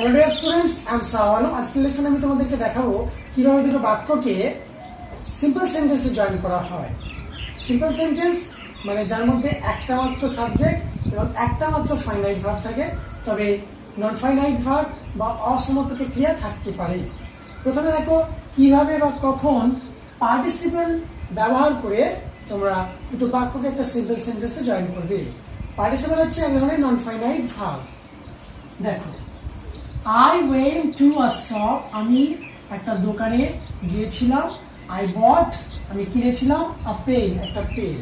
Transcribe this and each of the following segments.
Hello dear students, I am সাওয়ানো। আজকের লেসনে আমি তোমাদেরকে দেখাবো কিভাবে দুটো বাক্যকে সিম্পল সেন্টেন্সে জয়েন করা হয়। সিম্পল সেন্টেন্স মানে যার মধ্যে একটা মাত্র সাবজেক্ট এবং একটা মাত্র ফাইনাইট ভার্ব থাকে, তবে নন ফাইনাইট ভার্ব বা অসমাপিত ক্রিয়া থাকতে পারে। প্রথমে দেখো কিভাবে বা কখন পার্টিসিপল ব্যবহার করে তোমরা দুটো বাক্যকে একটা সিম্পল সেন্টেন্সে জয়েন করবে। পার্টিসিপল হচ্ছে এক ধরনের নন ফাইনাইট ভার্ব। দেখো, I went to a shop, আমি একটা দোকানে গিয়েছিলাম। I bought, আমি কিনেছিলাম a pen, একটা পেন।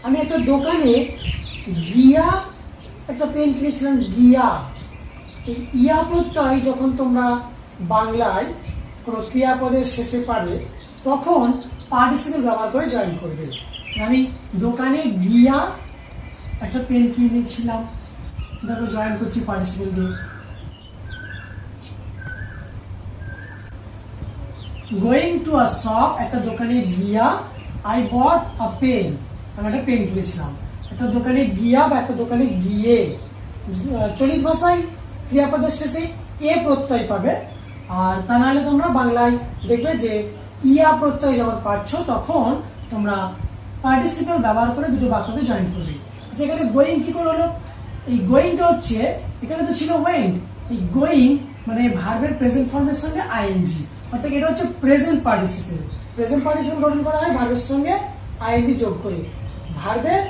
আমি একটা দোকানে গিয়া একটা পেন কিনেছিলাম। গিয়া, এই ইয়া প্রত্যয় যখন তোমরা বাংলায় কোনো ক্রিয়াপদের শেষে পাবে তখন পার্টিসিপল ব্যবহার করে জয়েন করবে। আমি দোকানে গিয়া একটা পেন কিনেছিলাম, দেখো জয়েন করছি পার্টিসিপল দিয়ে। গোয়িং টু আ শপ, একটা দোকানে গিয়া। আই বট আ পেন, আমি একটা পেন কিনেছিলাম। একটা দোকানে গিয়া বা একটা দোকানে গিয়ে, চলিত ভাষায় ক্রিয়াপদের শেষে এ প্রত্যয় পাবে। আর তা নাহলে তোমরা বাংলায় দেখবে যে ইয়া প্রত্যয় যখন পাচ্ছ তখন তোমরা পার্টিসিপল ব্যবহার করে দুটো বাক্যকে জয়েন করবে। যেখানে গোয়িং কি করে হলো, এই গোয়িংটা হচ্ছে, এখানে তো ছিল ওয়েন্ট, এই গোয়িং মানে ভার্বের প্রেজেন্ট ফর্মের সঙ্গে আইএনজি, অর্থাৎ এটা হচ্ছে প্রেজেন্ট পার্টিসিপল। প্রেজেন্ট পার্টিসিপল গঠন করা হয় ভার্বের সঙ্গে আইএনজি যোগ করে। ভার্বের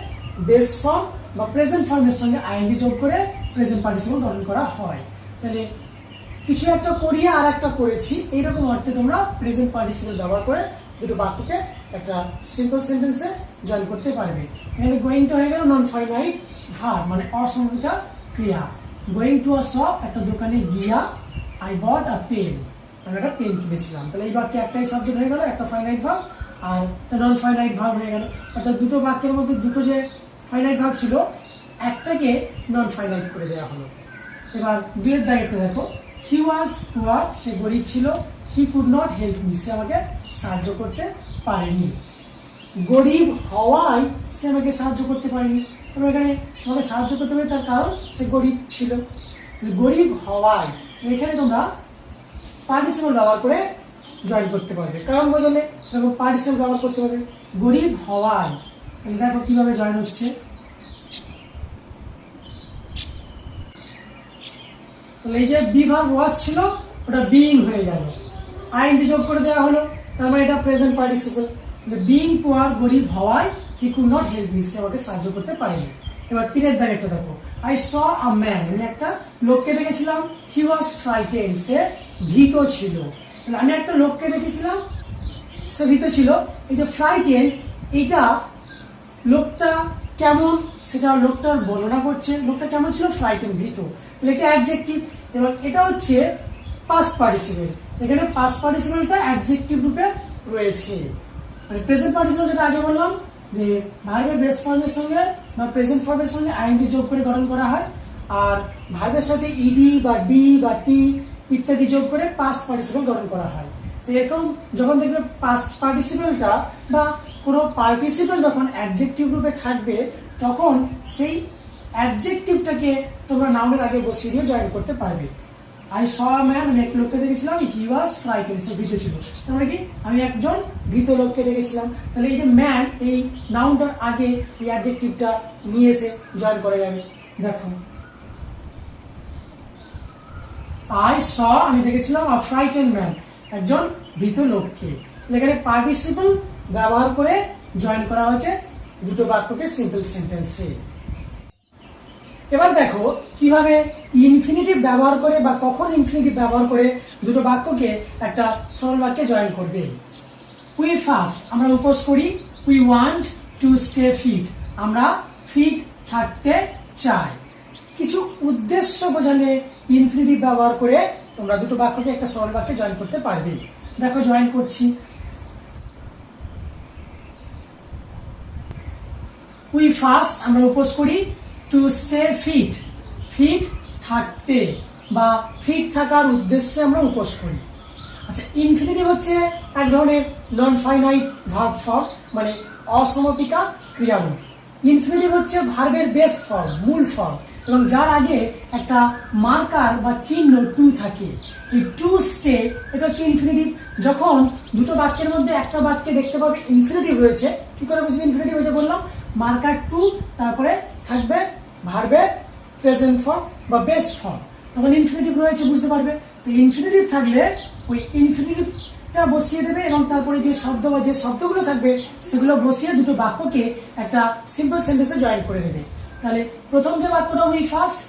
বেস ফর্ম বা প্রেজেন্ট ফর্মের সঙ্গে আইএনজি যোগ করে প্রেজেন্ট পার্টিসিপল গঠন করা হয়। তাহলে কিছু একটা করিয়ে আর একটা করেছি, এইরকম অর্থে তোমরা প্রেজেন্ট পার্টিসিপল ব্যবহার করে দুটো বাক্যকে একটা সিম্পল সেন্টেন্সে জয়েন করতে পারবে। এখানে গোয়িংটা হয়ে গেল নন ফাইনাইট ভার্ব মানে অসমাপিত ক্রিয়া। গোয়িং টু আ শপ, একটা দোকানে গিয়া। আই বট আ পেন, আমি একটা পেন কিনেছিলাম। তাহলে এই বাক্যে একটাই সাবজেক্ট হয়ে গেল, একটা ফাইনাইট ভার্ব আর নন ফাইনাইট ভার্ব হয়ে গেল। অর্থাৎ দুটো বাক্যের মধ্যে দুটো যে ফাইনাইট ভার্ব ছিল একটাকে নন ফাইনাইট করে দেওয়া হলো। এবার দুয়ের দাগেরটা দেখো, হি ওয়াজ পুয়ার, সে গরিব ছিল। He could not help me, সে আমাকে সাহায্য করতে পারেনি। গরিব হওয়ায় সে আমাকে সাহায্য করতে পারেনি। তবে এখানে আমাকে সাহায্য করতে পারে তার কারণ সে গরিব ছিল। গরিব হওয়ায় এখানে তোমরা পার্টিসিপল ব্যবহার করে জয়েন করতে পারবে। কারণ বোঝালে দেখো পার্টিসিপল ব্যবহার করতে পারবে। গরিব হওয়ায়, দেখো কিভাবে জয়েন হচ্ছে। তাহলে এই যে বি ভার্ব ওয়াজ ছিল ওটা বিইং হয়ে গেল, আইএনজি যোগ করে দেওয়া হলো, তার মানে এটা প্রেজেন্ট পার্টিসিপল। বিইং পুয়ার, গরিব হওয়ায় he could not help me, সে আমাকে সাহায্য করতে পারেনি। এবার তিনের দাগেরটা দেখো, আই স আ ম্যান, আমি একটা লোককে দেখেছিলাম। হি ওয়াজ ফ্রাইটেন্ড, সে ভীত ছিল। আমি একটা লোককে দেখেছিলাম, সে ভীত ছিল। এই যে ফ্রাইটেন্ড, এইটা লোকটা কেমন সেটা লোকটার বর্ণনা করছে। লোকটা কেমন ছিল? ফ্রাইটেন্ড, ভীত। তাহলে এটা অ্যাডজেক্টিভ এবং এটা হচ্ছে পাস্ট পার্টিসিপল। এখানে পাস্ট পার্টিসিপলটা অ্যাডজেক্টিভ রূপে রয়েছে। মানে প্রেজেন্ট পার্টিসিপল যেটা আগে বললাম যে ভার্বের বেস ফর্মের সঙ্গে বা প্রেজেন্ট ফর্মের সঙ্গে আইএনজি যোগ করে গঠন করা হয়, আর ভার্বের সাথে ইডি বা ডি বা টি ইত্যাদি যোগ করে পাস্ট পার্টিসিপল গঠন করা হয়। তো এরকম যখন দেখবে পাস্ট পার্টিসিপলটা বা কোনো পার্টিসিপল যখন অ্যাডজেক্টিভ রূপে থাকবে তখন সেই অ্যাডজেক্টিভটাকে তোমরা নাউনের আগে বসিয়ে দিয়ে জয়েন করতে পারবে। আই স আ ম্যান, আমি এক লোককে দেখেছিলাম। হি ওয়াজ ফ্রাইটেন্ড, সে ভীত ছিল। তার মানে কি আমি একজন ভীত লোককে দেখেছিলাম। তাহলে এই যে ম্যান, এই নাউনটার আগে এই অ্যাডজেক্টিভটা নিয়ে এসে জয়েন করা যাবে। দেখো, আই স, আমি দেখেছিলাম আ ফ্রাইটেন্ড ম্যান, একজন ভীত লোককে। এখানে পার্টিসিপল ব্যবহার করে জয়েন করা হয়েছে দুটো বাক্যকে সিম্পল সেন্টেন্সে। এবার দেখো কিভাবে ইনফিনিটিভ ব্যবহার করে বা কখন ইনফিনিটিভ ব্যবহার করে দুটো বাক্যকে একটা সরল বাক্যে জয়েন করবে। উই ফাস্ট, আমরা উপোস করি। We want to stay fit, আমরা ফিট থাকতে চাই। কিছু উদ্দেশ্য বোঝালে ইনফিনিটিভ ব্যবহার করে তোমরা দুটো বাক্যকে একটা সরল বাক্যে জয়েন করতে পারবে। দেখো জয়েন করছি। উই ফাস্ট, আমরা উপোস করি। টু স্টে ফিট, ফিট থাকতে বা ফিট থাকার উদ্দেশ্যে আমরা উপোস করি। আচ্ছা, ইনফিনিটিভ হচ্ছে এক ধরনের নন ফাইনাইট ভার্ব ফর্ম মানে অসমাপিকা ক্রিয়ারূপ। ইনফিনিটিভ হচ্ছে ভার্বের বেস ফর্ম, মূল ফর্ম। এবং যার আগে একটা মার্কার বা চিহ্ন টু থাকে। এই টু স্টে এটা হচ্ছে ইনফিনিটিভ। যখন দুটো বাক্যের মধ্যে একটা বাক্যে দেখতে পাবে ইনফিনিটিভ রয়েছে, কি করে বুঝবে ইনফিনিটিভ হয়েছে বললাম, মার্কার টু তারপরে থাকবে ভার্বের প্রেজেন্ট ফর্ম বা বেস ফর্ম, তখন ইনফিনিটিভ রয়েছে বুঝতে পারবে। তো ইনফিনিটিভ থাকলে ওই ইনফিনিটিভটা বসিয়ে দেবে এবং তারপরে যে শব্দ বা যে শব্দগুলো থাকবে সেগুলো বসিয়ে দুটো বাক্যকে একটা সিম্পল সেন্টেন্সে জয়েন করে দেবে। তাহলে প্রথম যে বাক্যটা উই ফার্স্ট,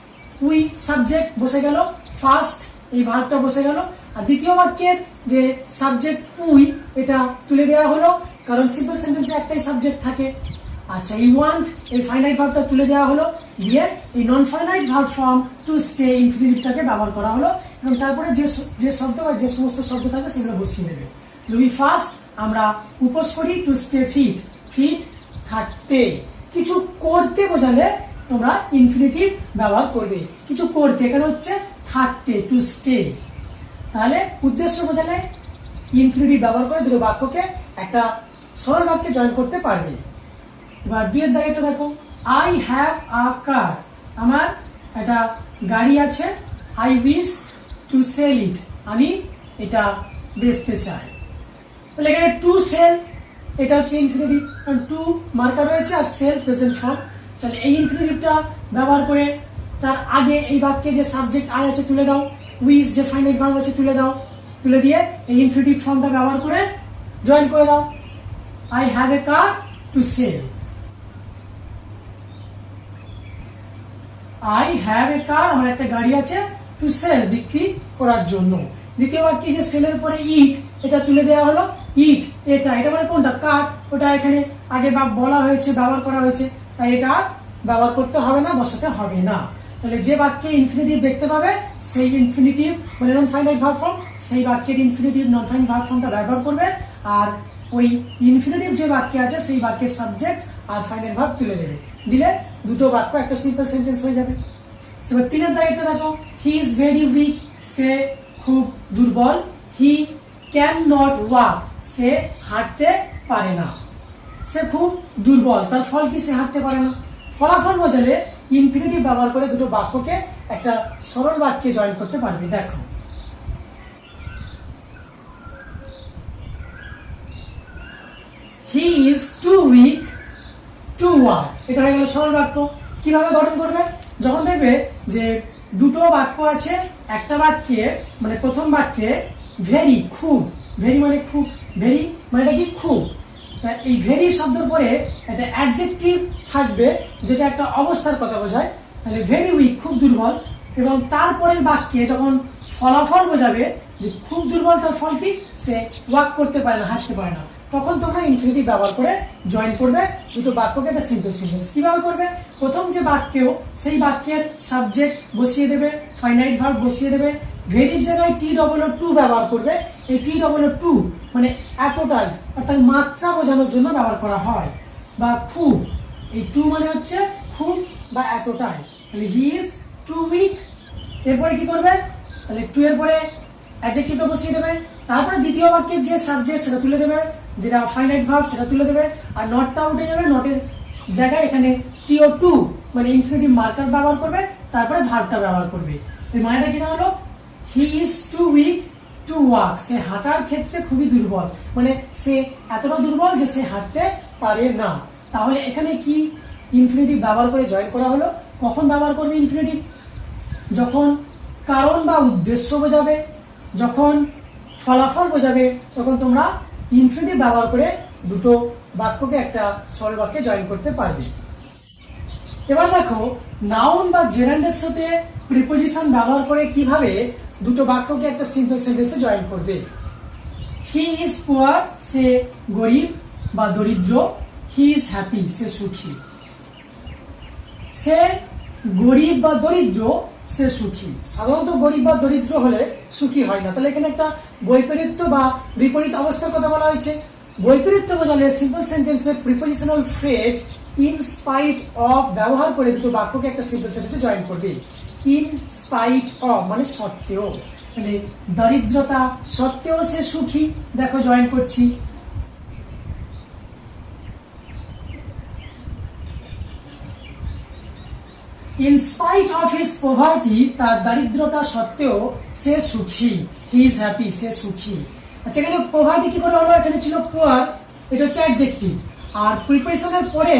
উই সাবজেক্ট বসে গেল, ফার্স্ট এই ভার্বটা বসে গেল। আর দ্বিতীয় বাক্যের যে সাবজেক্ট উই এটা তুলে দেওয়া হলো, কারণ সিম্পল সেন্টেন্সে একটাই সাবজেক্ট থাকে। আচ্ছা এই ওয়ান্ট এই ফাইনাইট ভার্বটা তুলে দেওয়া হলো, দিয়ে এই non finite verb form to stay ইনফিনিটিভটাকে ব্যবহার করা হলো এবং তারপরে যে শব্দ বা যে সমস্ত শব্দ থাকবে সেগুলো বসিয়ে দেবে। উই ফার্স্ট আমরা উপোস করি, টু স্টে ফিট, ফিট থাকতে। কিছু করতে বোঝালে তোমরা ইনফিনিটিভ ব্যবহার করবে, কিছু করতে, এখানে হচ্ছে থাকতে, টু স্টে। তাহলে উদ্দেশ্য বোঝালে ইনফিনিটিভ ব্যবহার করে দুটো বাক্যকে একটা সরল বাক্যে জয়েন করতে পারবে। এবার দুইয়ের দাগেটা দেখো, আই হ্যাভ আ কার, আমার একটা গাড়ি আছে, I wish to sell it, আমি এটা বেচতে চাই। তাহলে এখানে টু সেল এটা হচ্ছে ইনফিনিটিভ, টু মার্কার রয়েছে আর সেল প্রেজেন্ট ফর্ম। তাহলে এই ইনফিনিটিভটা ব্যবহার করে তার আগে এই বাক্যে যে সাবজেক্ট আই আছে তুলে দাও, উইশ যে ফাইনাইট ভার্ব আছে তুলে দাও, তুলে দিয়ে এই ইনফিনিটিভ ফর্মটা ব্যবহার করে জয়েন করে দাও, I have a car to sell. I have a car, আমার একটা গাড়ি আছে, টু সেল বিক্রি করার জন্য। দ্বিতীয় বাক্যে যে সেলের পরে ইট এটা তুলে দেওয়া হলো, ইট এটা, এটা মানে কোনটা, কার, ওটা এখানে আগে বলা হয়েছে, ব্যবহার করা হয়েছে, তাই এটা ব্যবহার করতে হবে না, বসাতে হবে না। তাহলে যে বাক্যে ইনফিনিটিভ দেখতে পাবে সেই ইনফিনিটিভ মানে নন ফাইনাইট ভার্ব ফর্ম, সেই বাক্যের ইনফিনিটিভ নন ফাইনাইট ভার্ব ফর্মটা ব্যবহার করবে আর ওই ইনফিনিটিভ যে বাক্যে আছে সেই বাক্যের সাবজেক্ট আর ফাইনাইট ভার্ব তুলে দেবে, দিলে দুটো বাক্য একটা সিম্পল সেন্টেন্স হয়ে যাবে। এবার তিনের দাগেরটা দেখো, হি ইজ ভেরি উইক, সে খুব দুর্বল, হি ক্যান নট ওয়াক, সে হাঁটতে পারে না। সে খুব দুর্বল, তার ফল কি, সে হাঁটতে পারে না। ফলাফল বোঝালে ইনফিনিটিভ ব্যবহার করে দুটো বাক্যকে একটা সরল বাক্যে জয়েন করতে পারবে। দেখো he is too weak to walk, এটা হয়ে গেল সরল বাক্য। কিভাবে গঠন করবে, যখন দেখবে যে দুটো বাক্য আছে একটা বাক্যে, মানে প্রথম বাক্যে ভেরি খুব, ভেরি মানে খুব, ভেরি মানে কি খুব, এই ভেরি শব্দের পরে একটা অ্যাডজেক্টিভ থাকবে যেটা একটা অবস্থার কথা বোঝায়। তাহলে ভেরি উইক খুব দুর্বল, এবং তারপরের বাক্যে যখন ফলাফল বোঝাবে যে খুব দুর্বল, তার ফল কি, সে ওয়াক করতে পারে না, হাঁটতে পারে না, তখন তোমরা ইনফিনিটিভ ব্যবহার করে জয়েন করবে দুটো বাক্যকে একটা সিম্পল সেন্টেন্স। কিভাবে করবে, প্রথম যে বাক্যেও সেই বাক্যের সাবজেক্ট বসিয়ে দেবে, ফাইনাইট ভার্ব বসিয়ে দেবে, ভেরির জায়গায় টি ডবল টু ব্যবহার করবে। এই টি ডবল টু মানে এতটাই, অর্থাৎ মাত্রা বোঝানোর জন্য ব্যবহার করা হয়, বা খুব, এই টু মানে হচ্ছে খুব বা এতটাই। তাহলে হি ইজ টু উইক, এরপরে কি করবে, তাহলে টু এর পরে অ্যাডজেক্টিভটা বসিয়ে দেবে, তারপরে দ্বিতীয় বাক্যের যে সাবজেক্ট সেটা তুলে দেবে, যেটা ফাইনাইট ভার্ব সেটা তুলে দেবে, আর নটটা উঠে যাবে, নটের জায়গায় এখানে টিও টু মানে ইনফিনিটিভ মার্কার ব্যবহার করবে, তারপরে ভার্বটা ব্যবহার করবে। এই মানেটা কি হলো, he is too weak to walk, সে হাঁটার ক্ষেত্রে খুবই দুর্বল, মানে সে এতটা দুর্বল যে সে হাঁটতে পারে না। তাহলে এখানে কি ইনফিনিটিভ ব্যবহার করে জয়েন করা হলো। কখন ব্যবহার করবে ইনফিনিটিভ, যখন কারণ বা উদ্দেশ্য বোঝাবে, যখন ফলাফল বোঝাবে, তখন তোমরা ইনফিনিটিভ ব্যবহার করে দুটো বাক্যকে একটা সরল বাক্যে জয়েন করতে পারবে। এবার দেখো নাউন বা জেরান্ডের সাথে প্রিপোজিশন ব্যবহার করে কিভাবে দুটো বাক্যকে একটা সিম্পল সেন্টেন্সে জয়েন করবে। হি ইজ পুয়ার, সে গরিব বা দরিদ্র, হি ইজ হ্যাপি, সে সুখী। সে গরিব বা দরিদ্র, সে সুখী। সাধারণত গরিব বা দরিদ্র হলে সুখী হয় না, তাহলে এখানে একটা বৈপরীত্য বা বিপরীত অবস্থার কথা বলা হয়েছে। বৈপরীত্য বোঝালে সিম্পল সেন্টেন্সে prepositional phrase in spite of ব্যবহার করে দুটো বাক্যকে একটা সিম্পল সেন্টেন্সে জয়েন করবে। ইন স্পাইট অফ মানে সত্ত্বেও, মানে দরিদ্রতা সত্ত্বেও সে সুখী, দেখো জয়েন করছি। In spite of his poverty, তার দারিদ্রতা সত্ত্বেও সে সুখী। হি ইজ হ্যাপি, সে সুখী। আচ্ছা, এখানে পভার্টি কি করে হলো? এখানে ছিল পুয়ার, এটা হচ্ছে অ্যাডজেক্টিভ, আর প্রিপোজিশনের পরে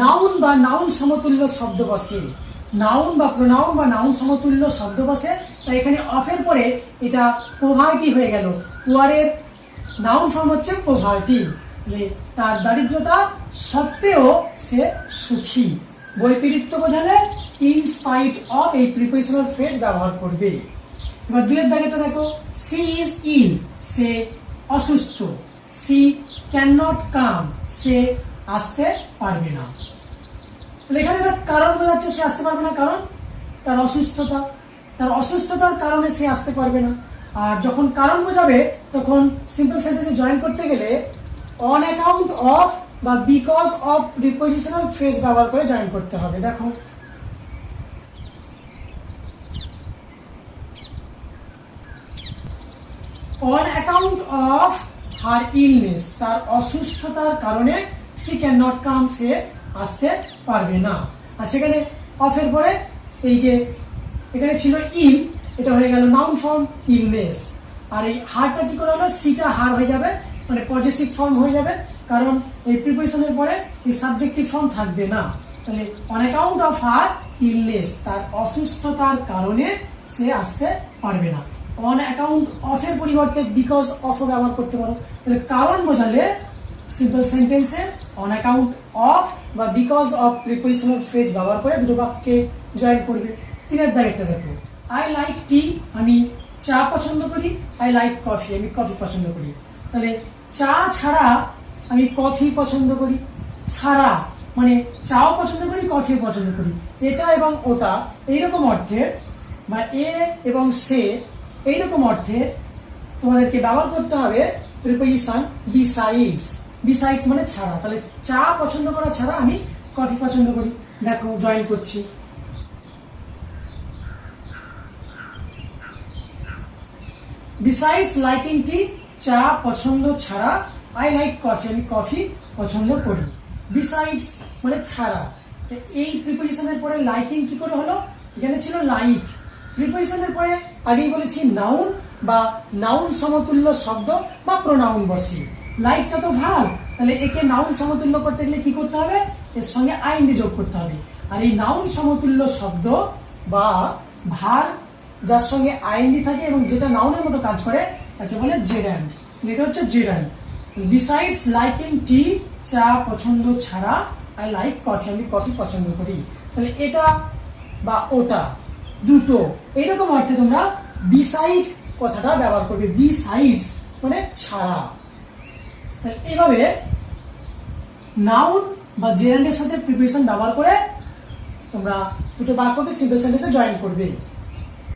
নাউন বা নাউন সমতুল্য শব্দ বসে, নাউন বা প্রোনাউন বা নাউন সমতুল্য শব্দ বসে, তাই এখানে অফের পরে এটা পভার্টি হয়ে গেল। পুয়ারের নাউন ফর্ম হচ্ছে পভার্টি। তার দারিদ্রতা সত্ত্বেও সে সুখী। বৈপরীত্য বোঝালে ইন স্পাইট অফ এই প্রিপোজিশনাল ফ্রেজ ব্যবহার করবে। এবার দুইয়ের দাগেটা দেখো, সি ইজ ইল, সে অসুস্থ। সি ক্যান নট কাম, সে আসতে পারবে না। এখানে কারণ বোঝাচ্ছে সে আসতে পারবে না, কারণ তার অসুস্থতা, তার অসুস্থতার কারণে সে আসতে পারবে না। আর যখন কারণ বোঝাবে তখন সিম্পল সেন্টেন্সে জয়েন করতে গেলে অন অ্যাকাউন্ট অফ বা বিকজ অফ প্রিপোজিশনাল ফ্রেজ ব্যবহার করে জয়েন করতে হবে। দেখো, on account of her illness, তার অসুস্থতার কারণে সি ক্যান নট কাম, সে আসতে পারবে না। আচ্ছা, এখানে অফের পরে এই যে এখানে ছিল ইল, এটা হয়ে গেল নাউন ফর্ম ইলনেস। আর এই হারটা কি করে হলো? সিটা হার হয়ে যাবে, মানে পজেসিভ ফর্ম হয়ে যাবে, কারণ এই প্রিপোজিশনের পরে এই সাবজেক্টিভ ফর্ম থাকবে না। তাহলে on account of her illness, তার অসুস্থতার কারণে সে আসতে পারবে না। অন অ্যাকাউন্ট অফের পরিবর্তে বিকজ অফও ব্যবহার করতে পারো। তাহলে কারণ বোঝালে সিম্পল সেন্টেন্সে অন অ্যাকাউন্ট অফ বা বিকজ অফ প্রিপোজিশনাল ফ্রেজ ব্যবহার করে দুটো বাক্যে জয়েন করবে। তিনের দাগেরটা দেখো, আই লাইক টি, আমি চা পছন্দ করি। আই লাইক কফি, আমি কফি পছন্দ করি। তাহলে চা ছাড়া আমি কফি পছন্দ করি। ছাড়া মানে চাও পছন্দ করি, কফিও পছন্দ করি। এটা এবং ওটা এইরকম অর্থে বা এ এবং সে এইরকম অর্থে তোমাদেরকে ব্যবহার করতে হবে প্রিপোজিশন বিসাইডস। বিসাইডস মানে ছাড়া। তাহলে চা পছন্দ করা ছাড়া আমি কফি পছন্দ করি। দেখো, জয়েন করছি। বিসাইডস লাইকিং টি, চা পছন্দ ছাড়া, আই লাইক কফি, আমি কফি পছন্দ করি। বিসাইডস মানে ছাড়া। এই প্রিপোজিশনের পরে লাইকিং কি করে হলো? এখানে ছিল লাইক, প্রিপোজিশনের পরে আগেই বলেছি নাউন বা নাউন সমতুল্য শব্দ বা প্রোনাউন বসে। লাইকটা তো ভার্ব, তাহলে একে নাউন সমতুল্য করতে গেলে কি করতে হবে? এর সঙ্গে আইএনজি যোগ করতে হবে। আর এই নাউন সমতুল্য শব্দ বা ভার্ব যার সঙ্গে আইএনজি থাকে এবং যেটা নাউনের মতো কাজ করে তাকে বলে জেরান্ড। এটা হচ্ছে জেরান্ড। বিসাইডস লাইকিং টি, চা পছন্দ ছাড়া, আই লাইক কফি, আমি কফি পছন্দ করি। তাহলে এটা বা ওটা দুটো এইরকম অর্থে তোমরা বিসাইড কথাটা ব্যবহার করবে। বিসাইডস মানে ছাড়া। এইভাবে নাউন বা জেরান্ডের সাথে প্রিপোজিশন ব্যবহার করে তোমরা দুটো বাক্যকে সিম্পল সেন্টেন্সে জয়েন করবে।